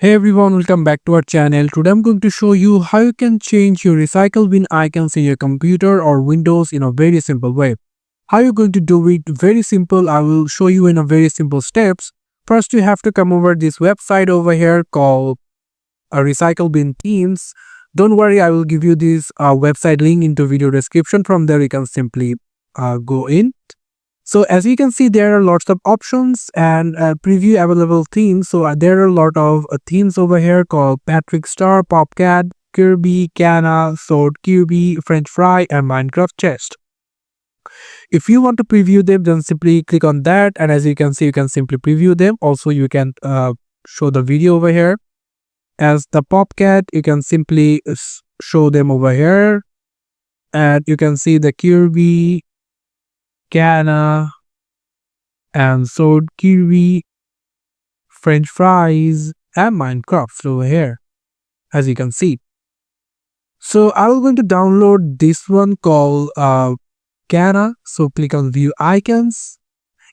Hey everyone, welcome back to our channel. Today I'm going to show you how you can change your recycle bin icons in your computer or Windows in a very simple way. How you're going to do it? Very simple. I will show you in a very simple steps. First, you have to come over this website over here called Recycle Bin Themes. Don't worry, I will give you this website link into video description. From there, you can simply go in. So as you can see, there are lots of options and preview available themes. So there are a lot of themes over here called Patrick Star, Popcat, Kirby, Cana, Sword, Kirby, French Fry, and Minecraft Chest. If you want to preview them, then simply click on that. And as you can see, you can simply preview them. Also, you can show the video over here. As the Popcat, you can simply show them over here. And you can see the Kirby, Cana, and Sword, Kirby, French Fries, and Minecraft over here, as you can see. So I'm going to download this one called Cana. So click on View Icons.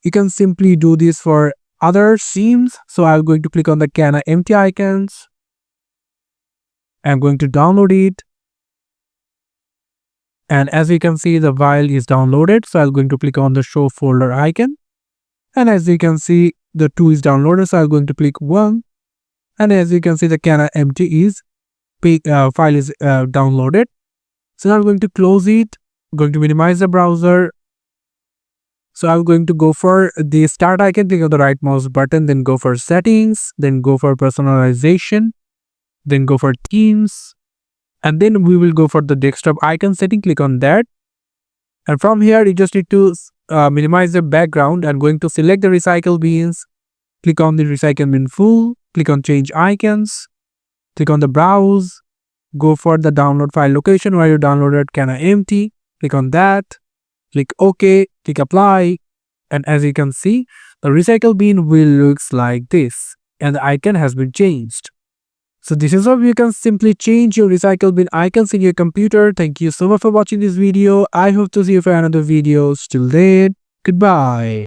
You can simply do this for other themes. So I'm going to click on the Cana empty icons. I'm going to download it. And as you can see, the file is downloaded. So I'm going to click on the show folder icon. And as you can see, the 2 is downloaded. So I'm going to click 1. And as you can see, the Cana empty is file is downloaded. So now I'm going to close it. I'm going to minimize the browser. So I'm going to go for the start icon, click on the right mouse button, then go for settings, then go for personalization, then go for themes. And then we will go for the desktop icon setting, click on that. And from here, you just need to minimize the background. I'm going to select the recycle bins, click on the recycle bin full, click on change icons, click on the browse, go for the download file location where you downloaded Cana empty, click on that, click OK, click apply. And as you can see, the recycle bin will looks like this and the icon has been changed. So this is how you can simply change your recycle bin icons in your computer. Thank you so much for watching this video. I hope to see you for another video. Till then, goodbye.